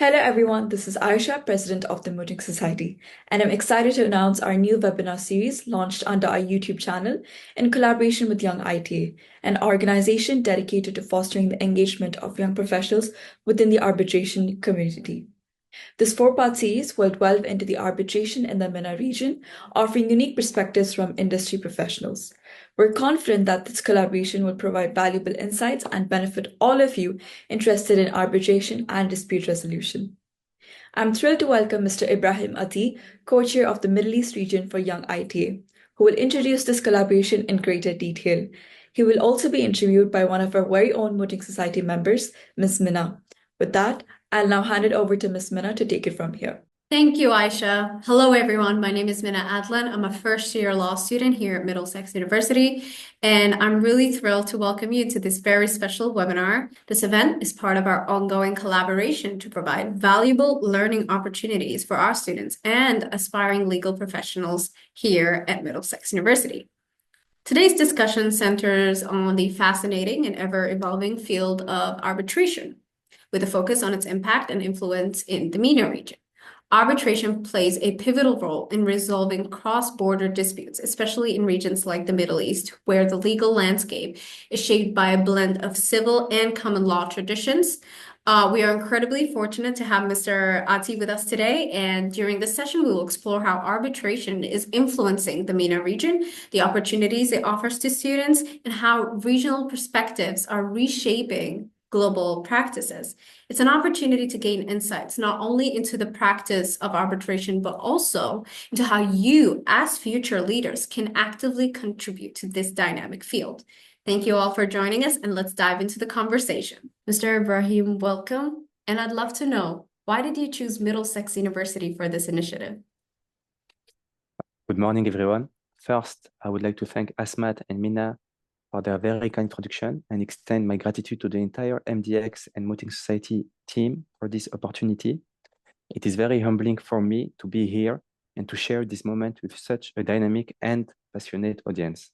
Hello everyone, this is Aisha, President of the Mooting Society, and I'm excited to announce our new webinar series launched under our YouTube channel in collaboration with Young ITA, an organization dedicated to fostering the engagement of young professionals within the arbitration community. This four-part series will delve into the arbitration in the MENA region, offering unique perspectives from industry professionals. We're confident that this collaboration will provide valuable insights and benefit all of you interested in arbitration and dispute resolution. I'm thrilled to welcome Mr. Ibrahim Ati, co-chair of the Middle East region for Young ITA, who will introduce this collaboration in greater detail. He will also be interviewed by one of our very own Mooting Society members, Ms. MENA. With that, I'll now hand it over to Ms. MENA to take it from here. Thank you, Aisha. Hello, everyone. My name is MENA Adlan. I'm a first-year law student here at Middlesex University, and I'm really thrilled to welcome you to this very special webinar. This event is part of our ongoing collaboration to provide valuable learning opportunities for our students and aspiring legal professionals here at Middlesex University. Today's discussion centers on the fascinating and ever-evolving field of arbitration, with a focus on its impact and influence in the MENA region. Arbitration plays a pivotal role in resolving cross-border disputes, especially in regions like the Middle East, where the legal landscape is shaped by a blend of civil and common law traditions. We are incredibly fortunate to have Mr. Ati with us today, and during this session, we will explore how arbitration is influencing the MENA region, the opportunities it offers to students, and how regional perspectives are reshaping global practices. It's an opportunity to gain insights not only into the practice of arbitration, but also into how you, as future leaders, can actively contribute to this dynamic field. Thank you all for joining us, and let's dive into the conversation. Mr. Ibrahim, welcome. And I'd love to know, why did you choose Middlesex University for this initiative? Good morning, everyone. First, I would like to thank Asmat and Mina for their very kind introduction and extend my gratitude to the entire MDX and Mooting Society team for this opportunity. It is very humbling for me to be here and to share this moment with such a dynamic and passionate audience.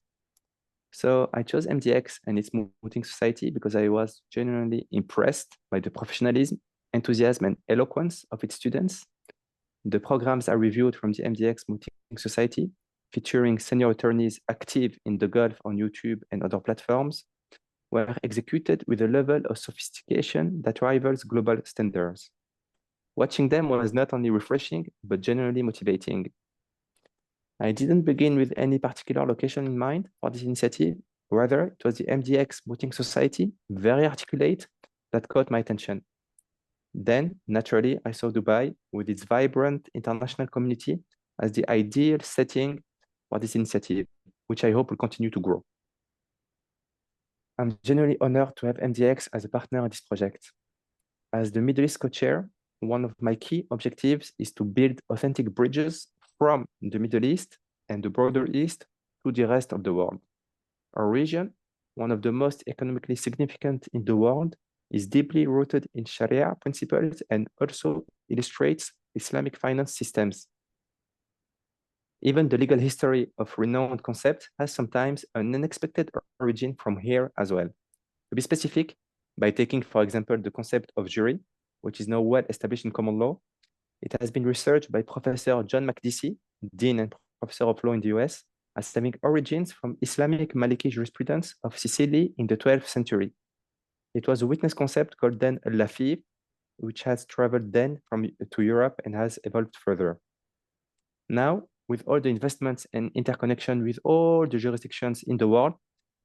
So I chose MDX and its Mooting Society because I was genuinely impressed by the professionalism, enthusiasm, and eloquence of its students. The programs are reviewed from the MDX Mooting Society, featuring senior attorneys active in the Gulf on YouTube and other platforms, were executed with a level of sophistication that rivals global standards. Watching them was not only refreshing, but genuinely motivating. I didn't begin with any particular location in mind for this initiative. Rather, it was the MDX Mooting Society, very articulate, that caught my attention. Then, naturally, I saw Dubai with its vibrant international community as the ideal setting for this initiative, which I hope will continue to grow. I'm genuinely honored to have MDX as a partner in this project. As the Middle East co-chair, one of my key objectives is to build authentic bridges from the Middle East and the broader East to the rest of the world. Our region, one of the most economically significant in the world, is deeply rooted in Sharia principles and also illustrates Islamic finance systems. Even the legal history of renowned concept has sometimes an unexpected origin from here as well. To be specific, by taking, for example, the concept of jury, which is now well established in common law, it has been researched by Professor John McDessie, Dean and Professor of Law in the US, as having origins from Islamic Maliki jurisprudence of Sicily in the 12th century. It was a witness concept called then a lafif, which has traveled then to Europe and has evolved further. Now, with all the investments and interconnection with all the jurisdictions in the world,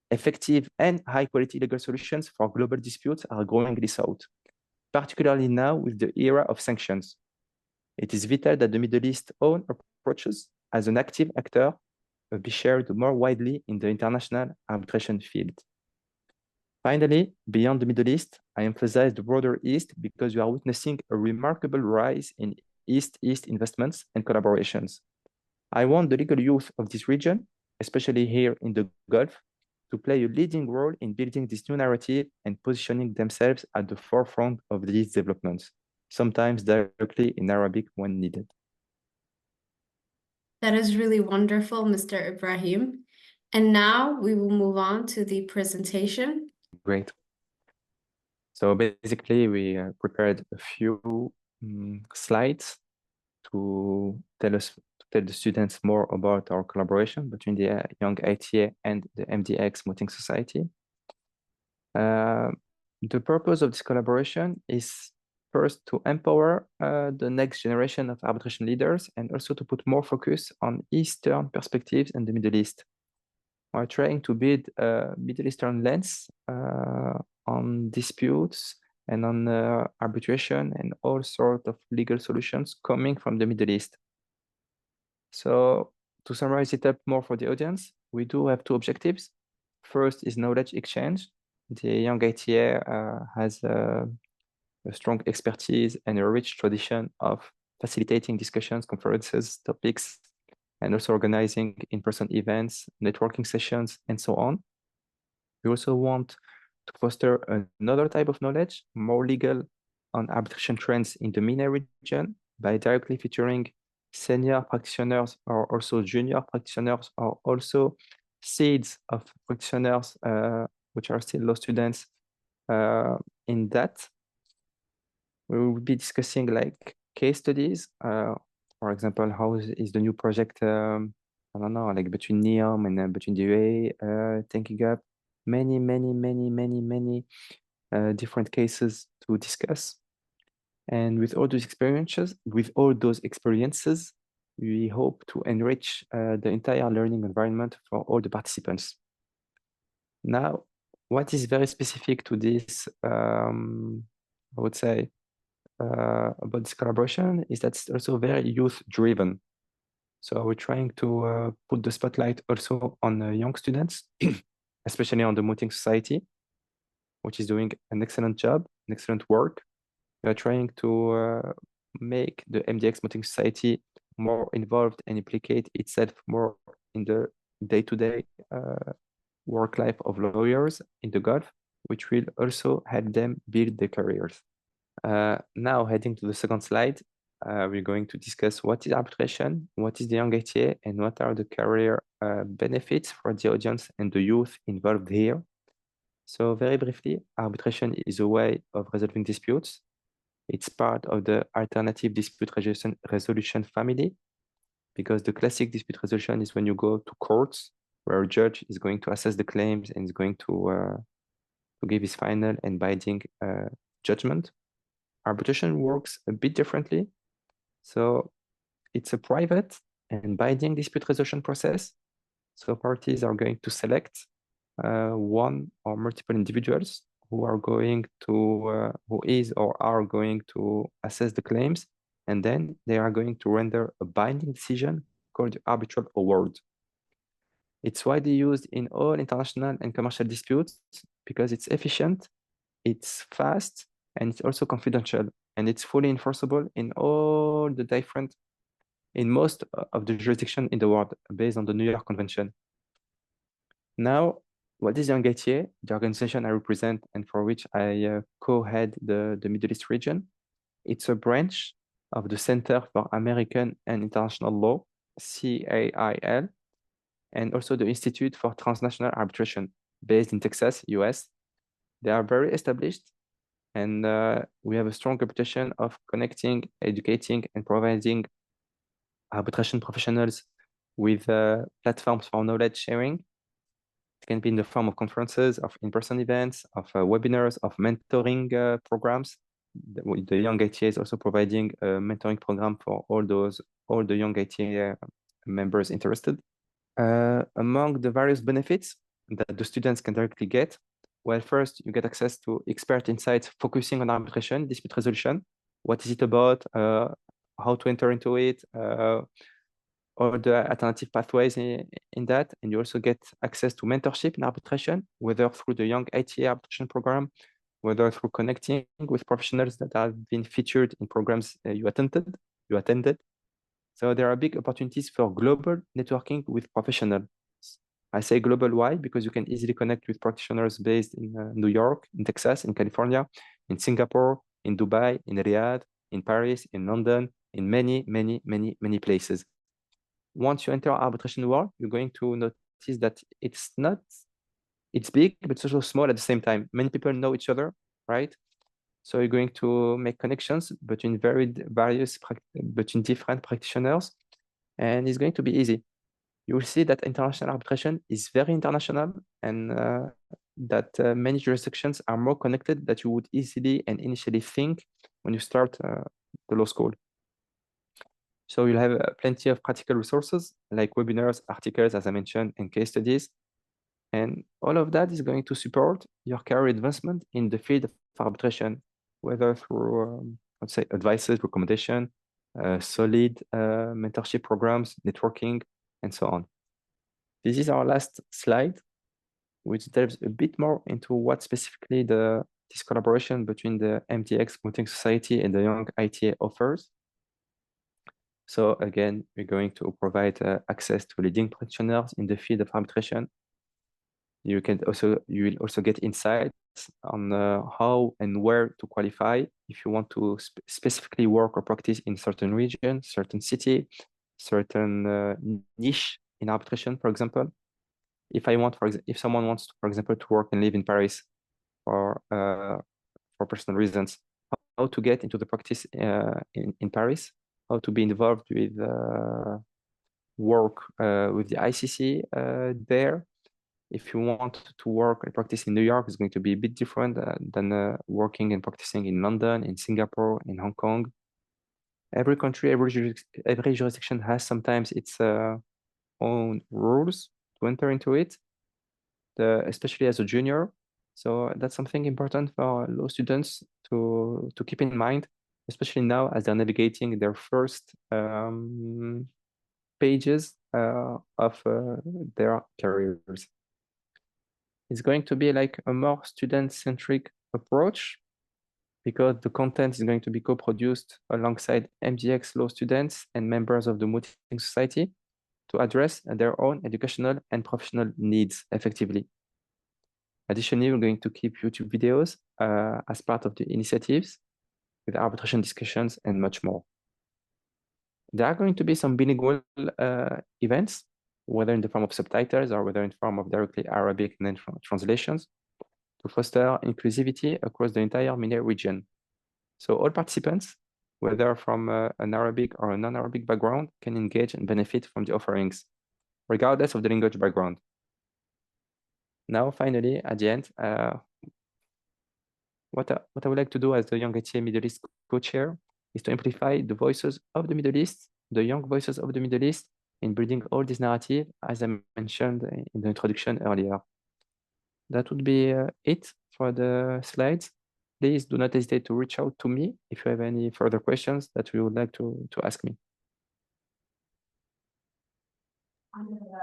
effective and high-quality legal solutions for global disputes are growingly sought, particularly now with the era of sanctions. It is vital that the Middle East's own approaches as an active actor be shared more widely in the international arbitration field. Finally, beyond the Middle East, I emphasize the broader East because we are witnessing a remarkable rise in East-East investments and collaborations. I want the legal youth of this region, especially here in the Gulf, to play a leading role in building this new narrative and positioning themselves at the forefront of these developments, sometimes directly in Arabic when needed. That is really wonderful, Mr. Ibrahim. And now we will move on to the presentation. Great. So basically, we prepared a few slides to tell the students more about our collaboration between the Young ITA and the MDX Mooting Society. The purpose of this collaboration is first to empower the next generation of arbitration leaders and also to put more focus on Eastern perspectives and the Middle East. We're trying to build a Middle Eastern lens on disputes and on arbitration and all sorts of legal solutions coming from the Middle East. So to summarize it up more for the audience, we do have two objectives. First is knowledge exchange. The Young ITA has a strong expertise and a rich tradition of facilitating discussions, conferences, topics, and also organizing in-person events, networking sessions, and so on. We also want to foster another type of knowledge, more legal, on arbitration trends in the MENA region by directly featuring senior practitioners or also junior practitioners or also seeds of practitioners which are still law students in that. We will be discussing like case studies. For example, how is the new project, I don't know, like between NEOM and between the UAE, taking up many different cases to discuss. And with all those experiences, we hope to enrich the entire learning environment for all the participants. Now, what is very specific to this, I would say, about this collaboration is that it's also very youth-driven. So we're trying to put the spotlight also on young students, especially on the Mooting Society, which is doing an excellent job, an excellent work. We are trying to make the MDX Mooting Society more involved and implicate itself more in the day-to-day work life of lawyers in the Gulf, which will also help them build their careers. Now heading to the second slide, we're going to discuss what is arbitration, what is the Young ITA, and what are the career benefits for the audience and the youth involved here. So very briefly, arbitration is a way of resolving disputes. It's part of the alternative dispute resolution family, because the classic dispute resolution is when you go to courts, where a judge is going to assess the claims and is going to give his final and binding judgment. Arbitration works a bit differently. So it's a private and binding dispute resolution process. So parties are going to select one or multiple individuals who are going to, who is or are going to assess the claims, and then they are going to render a binding decision called the arbitral award. It's widely used in all international and commercial disputes because it's efficient, it's fast, and it's also confidential, and it's fully enforceable in all the different, in most of the jurisdiction in the world based on the New York Convention. Now, what is Young ITA, the organization I represent and for which I co-head the Middle East region? It's a branch of the Center for American and International Law, CAIL, and also the Institute for Transnational Arbitration, based in Texas, US. They are very established, and we have a strong reputation of connecting, educating, and providing arbitration professionals with platforms for knowledge sharing. It can be in the form of conferences, of in-person events, of webinars, of mentoring programs. The Young ITA is also providing a mentoring program for all the Young ITA members interested. Among the various benefits that the students can directly get, well, first, you get access to expert insights focusing on arbitration, dispute resolution. What is it about? How to enter into it? Or the alternative pathways in that. And you also get access to mentorship in arbitration, whether through the Young ITA arbitration program, whether through connecting with professionals that have been featured in programs you attended. So there are big opportunities for global networking with professionals. I say global, why? Because you can easily connect with practitioners based in New York, in Texas, in California, in Singapore, in Dubai, in Riyadh, in Paris, in London, in many places. Once you enter arbitration world, you're going to notice that it's big, but it's also small at the same time. Many people know each other, right? So you're going to make connections between between different practitioners, and it's going to be easy. You will see that international arbitration is very international, and that many jurisdictions are more connected than you would easily and initially think when you start the law school. So you'll have plenty of practical resources like webinars, articles, as I mentioned, and case studies. And all of that is going to support your career advancement in the field of arbitration, whether through, let's say, advices, recommendation, solid mentorship programs, networking, and so on. This is our last slide, which delves a bit more into what specifically this collaboration between the MTX Mooting Society and the Young ITA offers. So again, we're going to provide access to leading practitioners in the field of arbitration. You will also get insights on how and where to qualify if you want to specifically work or practice in certain region, certain city, certain niche in arbitration, for example. If someone wants to, for example, to work and live in Paris for personal reasons, how to get into the practice in Paris, how to be involved with work with the ICC there. If you want to work and practice in New York, it's going to be a bit different than working and practicing in London, in Singapore, in Hong Kong. Every country, every jurisdiction has sometimes its own rules to enter into it, especially as a junior. So that's something important for law students to keep in mind, especially now as they're navigating their first pages of their careers. It's going to be like a more student-centric approach because the content is going to be co-produced alongside MGX law students and members of the Mooting Society to address their own educational and professional needs effectively. Additionally, we're going to keep YouTube videos as part of the initiatives with arbitration discussions and much more. There are going to be some bilingual events, whether in the form of subtitles or whether in the form of directly Arabic and then translations, to foster inclusivity across the entire MENA region. So all participants, whether from an Arabic or a non-Arabic background, can engage and benefit from the offerings, regardless of the language background. Now, finally, at the end, what I would like to do as the Young ITA Middle East co-chair is to amplify the voices of the Middle East, the young voices of the Middle East, in building all this narrative, as I mentioned in the introduction earlier. That would be it for the slides. Please do not hesitate to reach out to me if you have any further questions that you would like to ask me.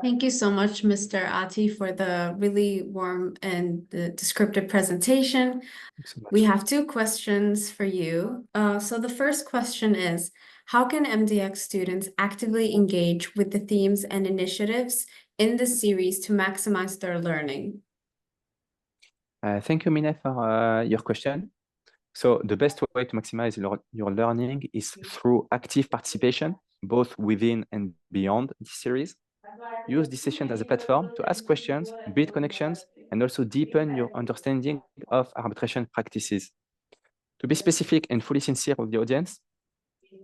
Thank you so much, Mr. Ati, for the really warm and the descriptive presentation. Thanks so much. We have two questions for you. So the first question is, how can MDX students actively engage with the themes and initiatives in this series to maximize their learning? Thank you, Mina, for your question. So the best way to maximize your learning is through active participation, both within and beyond this series. Use this session as a platform to ask questions, build connections, and also deepen your understanding of arbitration practices. To be specific and fully sincere with the audience,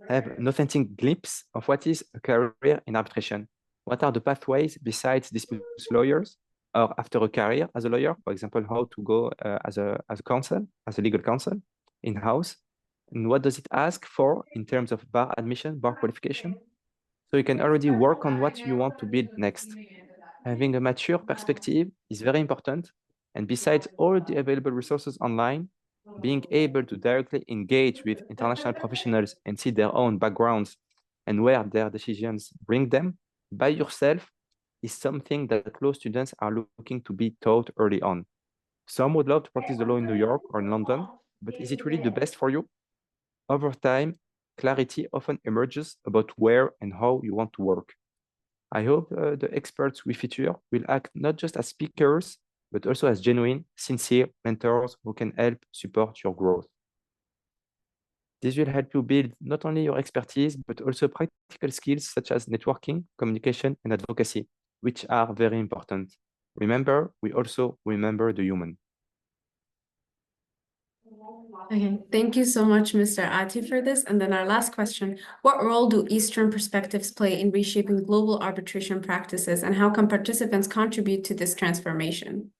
have an authentic glimpse of what is a career in arbitration. What are the pathways besides dispute lawyers or after a career as a lawyer? For example, how to go as a counsel, as a legal counsel in-house, and what does it ask for in terms of bar admission, bar qualification? So you can already work on what you want to build next. Having a mature perspective is very important. And besides all the available resources online, being able to directly engage with international professionals and see their own backgrounds and where their decisions bring them by yourself is something that law students are looking to be taught early on. Some would love to practice the law in New York or in London, but is it really the best for you? Over time, clarity often emerges about where and how you want to work. I hope the experts we feature will act not just as speakers, but also as genuine, sincere mentors who can help support your growth. This will help you build not only your expertise, but also practical skills such as networking, communication, and advocacy, which are very important. Remember, we also remember the human. Okay, thank you so much, Mr. Ati, for this. And then our last question, what role do Eastern perspectives play in reshaping global arbitration practices, and how can participants contribute to this transformation?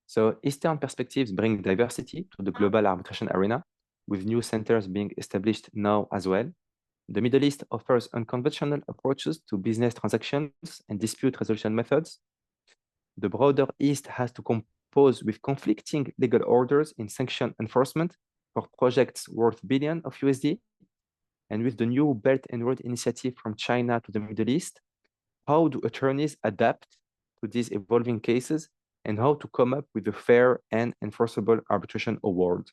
So Eastern perspectives bring diversity to the global arbitration arena, with new centers being established now as well. The Middle East offers unconventional approaches to business transactions and dispute resolution methods. The broader East has to compose with conflicting legal orders in sanction enforcement for projects worth billions of USD. And with the new Belt and Road Initiative from China to the Middle East, how do attorneys adapt to these evolving cases and how to come up with a fair and enforceable arbitration award?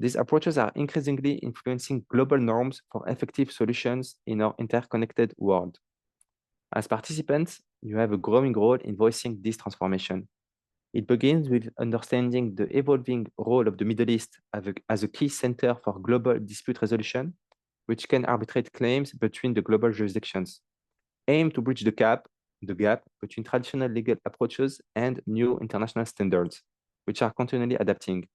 These approaches are increasingly influencing global norms for effective solutions in our interconnected world. As participants, you have a growing role in voicing this transformation. It begins with understanding the evolving role of the Middle East as a key center for global dispute resolution, which can arbitrate claims between the global jurisdictions. Aim to bridge the gap between traditional legal approaches and new international standards, which are continually adapting.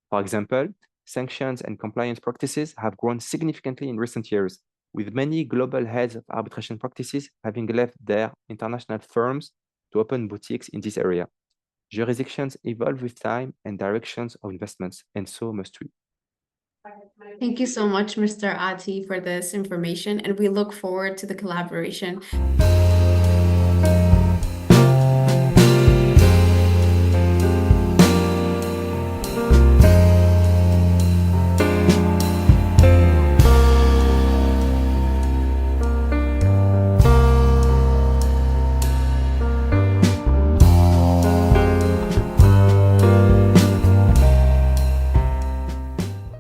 For example, sanctions and compliance practices have grown significantly in recent years, with many global heads of arbitration practices having left their international firms to open boutiques in this area. Jurisdictions evolve with time and directions of investments, and so must we. Thank you so much, Mr. Ati, for this information, and we look forward to the collaboration.